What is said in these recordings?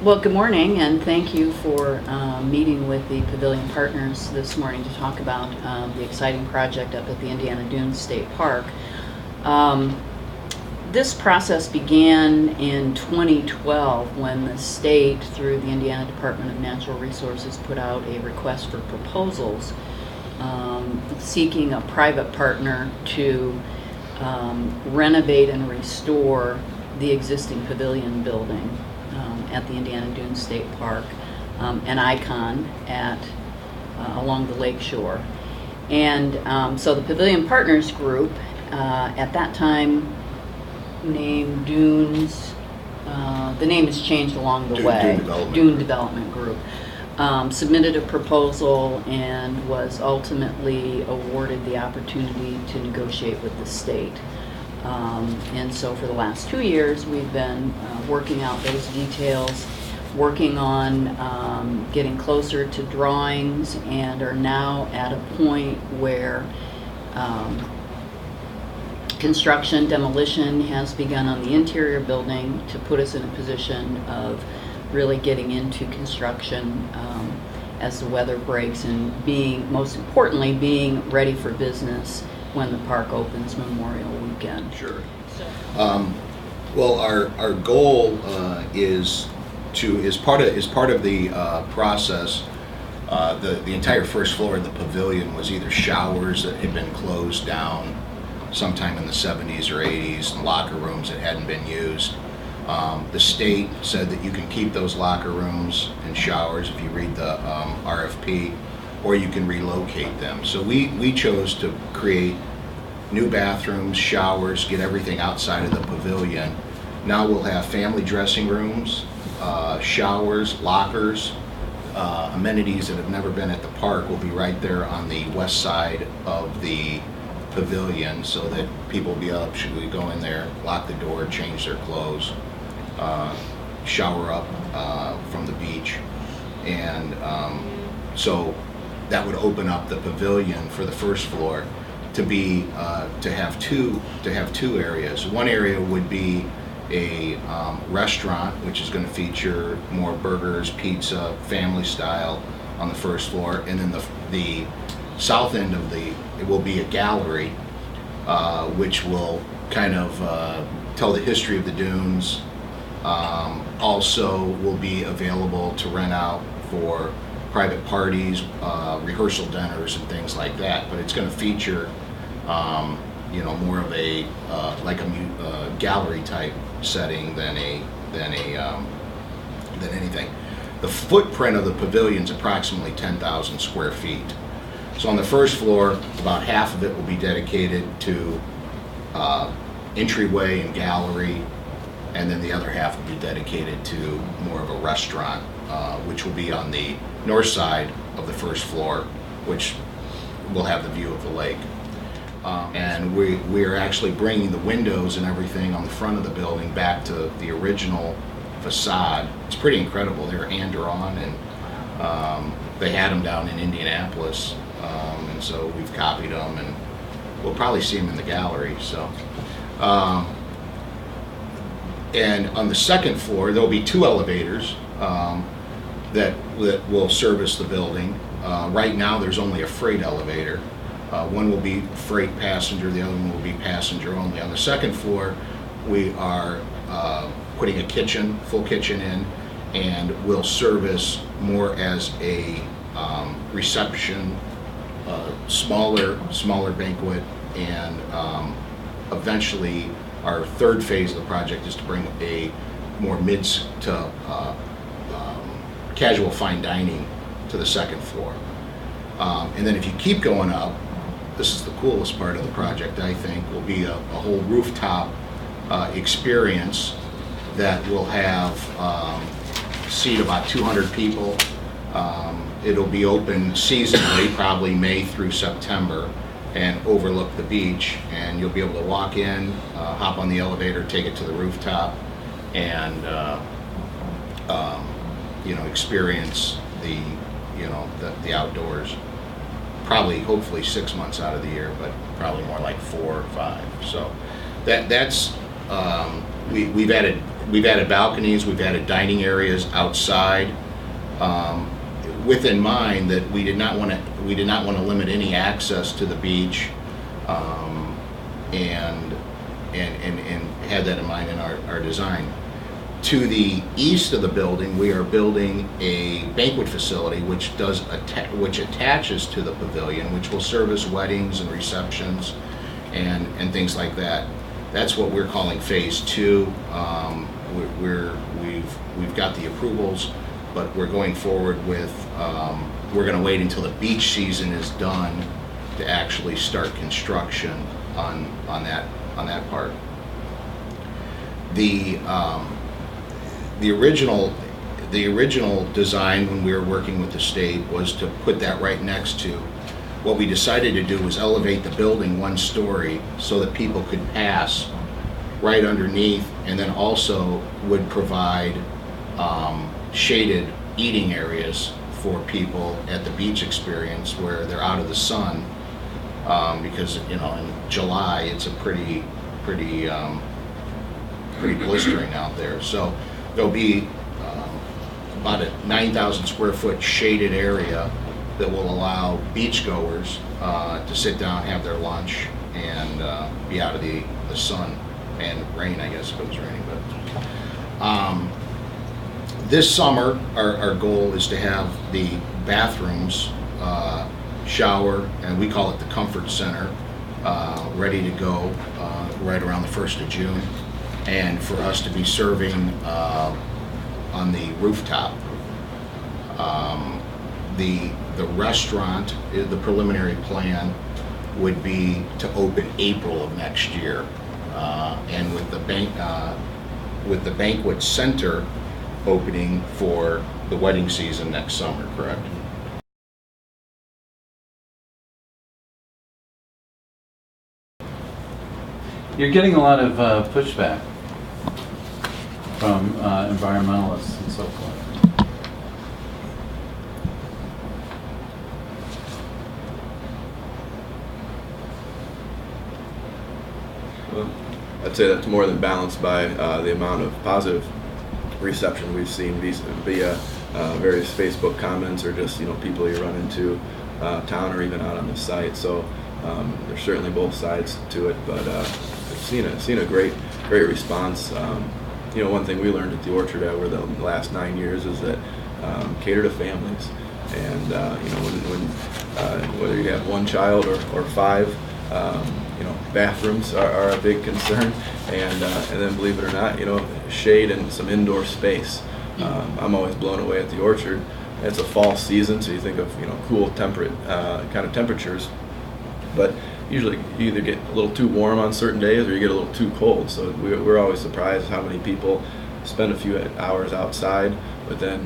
Well, good morning, and thank you for meeting with the Pavilion Partners this morning to talk about the exciting project up at the Indiana Dunes State Park. This process began in 2012 when the state, through the Indiana Department of Natural Resources, put out a request for proposals seeking a private partner to renovate and restore the existing pavilion building at the Indiana Dunes State Park, an icon along the lake shore. And so the Pavilion Partners group, at that time named Dunes, the name has changed along the way, Dune Development Group, submitted a proposal and was ultimately awarded the opportunity to negotiate with the state. And so for the last 2 years, we've been working out those details, working on getting closer to drawings, and are now at a point where construction, demolition has begun on the interior building to put us in a position of really getting into construction as the weather breaks, and most importantly, being ready for business when the park opens Memorial Weekend. Sure. Well, our goal is part of the process. The entire first floor of the pavilion was either showers that had been closed down sometime in the 70s or 80s, and locker rooms that hadn't been used. The state said that you can keep those locker rooms and showers if you read the RFP, or you can relocate them. So we chose to create new bathrooms, showers, get everything outside of the pavilion. Now we'll have family dressing rooms, showers, lockers, amenities that have never been at the park will be right there on the west side of the pavilion, so that people will be up, should we go in there, lock the door, change their clothes, shower up from the beach. And so that would open up the pavilion for the first floor to have two areas. One area would be a restaurant, which is going to feature more burgers, pizza, family style on the first floor, and then the south end of it will be a gallery, which will kind of tell the history of the dunes. Also will be available to rent out for private parties, rehearsal dinners, and things like that. But it's going to feature, more of a gallery type setting than anything. The footprint of the pavilion is approximately 10,000 square feet. So on the first floor, about half of it will be dedicated to entryway and gallery, and then the other half will be dedicated to more of a restaurant, which will be on the north side of the first floor, which will have the view of the lake. And we are actually bringing the windows and everything on the front of the building back to the original facade. It's pretty incredible. They're hand-drawn, and they had them down in Indianapolis, and so we've copied them, and we'll probably see them in the gallery. So, and on the second floor, there'll be two elevators that will service the building. Right now, there's only a freight elevator. One will be freight passenger, the other one will be passenger only. On the second floor, we are putting a full kitchen in, and will service more as a reception, smaller banquet, and eventually our third phase of the project is to bring a more mids to casual fine dining to the second floor. And then if you keep going up, this is the coolest part of the project, I think, will be a whole rooftop experience that will have seat about 200 people. It'll be open seasonally, probably May through September, and overlook the beach. And you'll be able to walk in, hop on the elevator, take it to the rooftop, and experience the outdoors. Probably, hopefully 6 months out of the year, but probably more like 4 or 5. So that's we've added balconies, we've added dining areas outside, with in mind that we did not want to limit any access to the beach, and had that in mind in our design. To the east of the building, we are building a banquet facility which attaches to the pavilion, which will service weddings and receptions and things like that. That's what we're calling phase 2. We've got the approvals, but we're going forward with, we're going to wait until the beach season is done to actually start construction on that part. The original design when we were working with the state was to put that right next to. What we decided to do was elevate the building 1 story so that people could pass right underneath, and then also would provide shaded eating areas for people at the beach experience where they're out of the sun, because in July it's a pretty blistering out there. So there'll be about a 9,000 square foot shaded area that will allow beachgoers to sit down, have their lunch, and be out of the sun and rain, I guess, if it was raining. But this summer, our goal is to have the bathrooms, shower, and we call it the comfort center, ready to go right around the 1st of June, and for us to be serving on the rooftop. The restaurant, the preliminary plan would be to open April of next year, and with the banquet center opening for the wedding season next summer, correct? You're getting a lot of pushback from environmentalists and so forth. Well, I'd say that's more than balanced by the amount of positive reception we've seen via various Facebook comments, or just people you run into town or even out on the site. So there's certainly both sides to it, but I've seen a great response. One thing we learned at the Orchard over the last 9 years is that cater to families, and whether you have 1 child or 5. Bathrooms are a big concern, and then believe it or not, shade and some indoor space. I'm always blown away at the Orchard. It's a fall season, so you think of cool, temperate kind of temperatures, but usually you either get a little too warm on certain days or you get a little too cold. So we're always surprised how many people spend a few hours outside, but then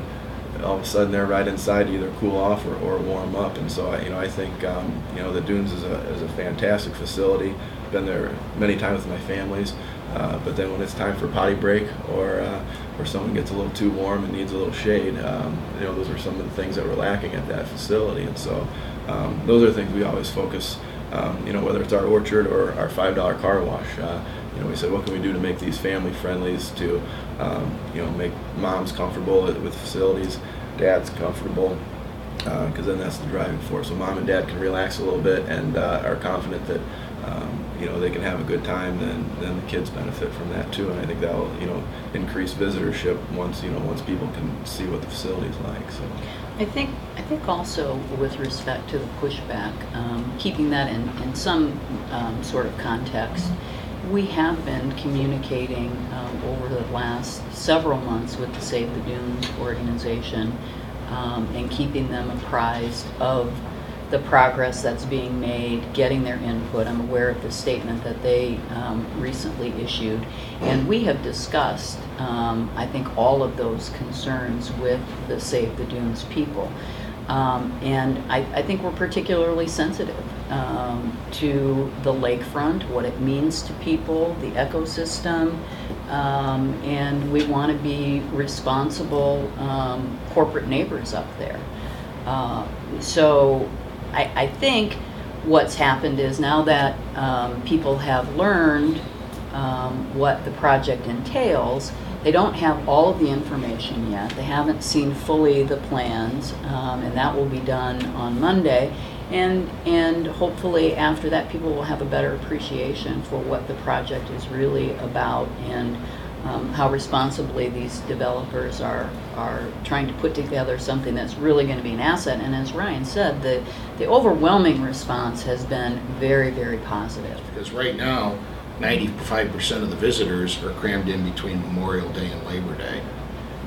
all of a sudden they're right inside to either cool off or warm up. And so I think the Dunes is a fantastic facility. Been there many times with my families, but then when it's time for potty break or someone gets a little too warm and needs a little shade, those are some of the things that we're lacking at that facility. And so those are things we always focus. Whether it's our Orchard or our $5 car wash, we said, what can we do to make these family friendlies, to make moms comfortable with facilities, dads comfortable, because then that's the driving force. So mom and dad can relax a little bit and are confident that they can have a good time. Then the kids benefit from that too, and I think that'll increase visitorship once people can see what the facility's like. So I think also with respect to the pushback, keeping that in some sort of context, we have been communicating over the last several months with the Save the Dunes organization, and keeping them apprised of the progress that's being made, getting their input. I'm aware of the statement that they recently issued, and we have discussed, I think, all of those concerns with the Save the Dunes people. And I think we're particularly sensitive to the lakefront, what it means to people, the ecosystem, and we want to be responsible corporate neighbors up there. So I think what's happened is, now that people have learned what the project entails. They don't have all of the information yet. They haven't seen fully the plans, and that will be done on Monday. And hopefully after that, people will have a better appreciation for what the project is really about, and how responsibly these developers are trying to put together something that's really going to be an asset. And as Ryan said, the overwhelming response has been very, very positive. Because right now, 95% of the visitors are crammed in between Memorial Day and Labor Day.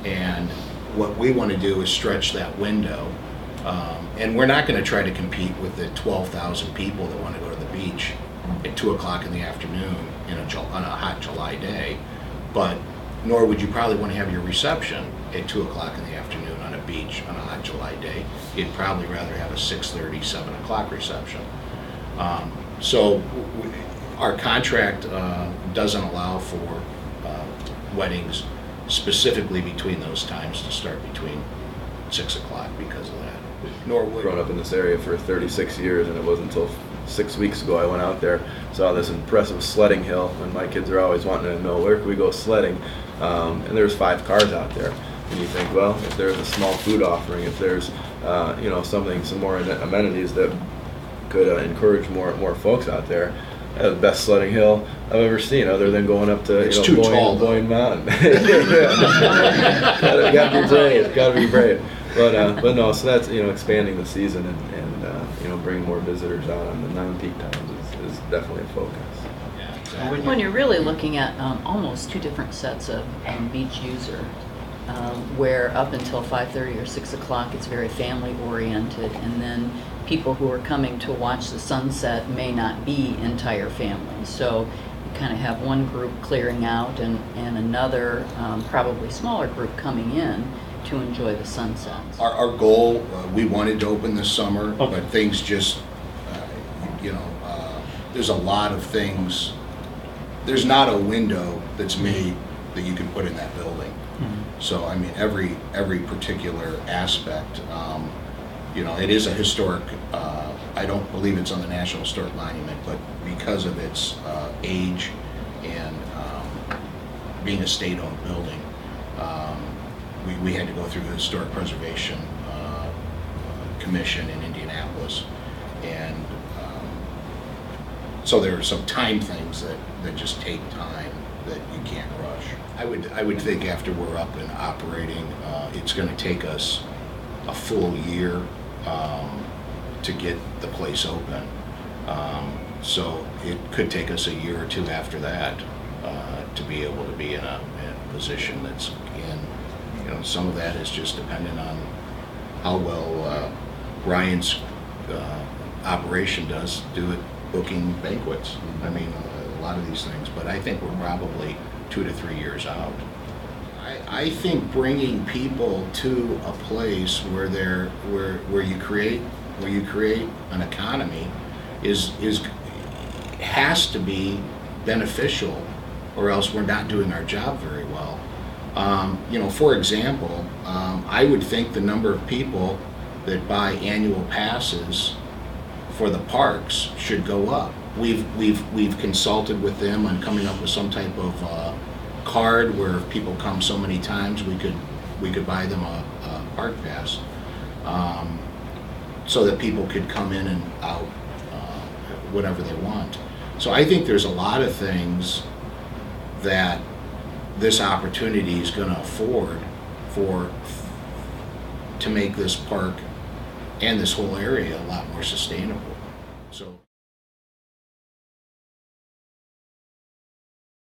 And what we want to do is stretch that window. And we're not going to try to compete with the 12,000 people that want to go to the beach at 2 o'clock in the afternoon on a hot July day. But nor would you probably want to have your reception at 2 o'clock in the afternoon on a beach on a hot July day. You'd probably rather have a 6:30, 7 o'clock reception. So our contract doesn't allow for weddings specifically between those times to start between 6 o'clock because of that. Nor would. Grown up in this area for 36 years, and it wasn't until 6 weeks ago I went out there, saw this impressive sledding hill, and my kids are always wanting to know where can we go sledding, and there's 5 cars out there, and you think, well, if there's a small food offering, if there's some more amenities that could encourage more folks out there. That's the best sledding hill I've ever seen, other than going up to It's too tall, though. Boyne Mountain. Gotta be brave. Gotta be brave. But no, so that's expanding the season and bringing more visitors out on the non-peak times is definitely a focus. Yeah, exactly. When you're really looking at almost 2 different sets of beach users, where up until 5:30 or 6 o'clock it's very family oriented, and then people who are coming to watch the sunset may not be entire families. So you kind of have one group clearing out and another probably smaller group coming in to enjoy the sunsets. Our goal, we wanted to open this summer, Okay. but things just, there's a lot of things. There's not a window that's made that you can put in that building. So I mean, every particular aspect, it is a historic. I don't believe it's on the National Historic Monument, but because of its age and being a state-owned building, we had to go through the Historic Preservation Commission in Indianapolis, and so there are some time things that just take time that you can't rush. I would think after we're up and operating, it's going to take us a full year to get the place open. So it could take us a year or 2 after that to be able to be in a position that's in. Some of that is just dependent on how well Ryan's operation does do it booking banquets. I mean, a lot of these things, but I think we're probably 2 to 3 years out. I think bringing people to a place where you create an economy has to be beneficial, or else we're not doing our job very well. For example, I would think the number of people that buy annual passes for the parks should go up. We've consulted with them on coming up with some type of card where if people come so many times, we could buy them a park pass, so that people could come in and out whatever they want. So I think there's a lot of things that this opportunity is going to afford to make this park and this whole area a lot more sustainable. So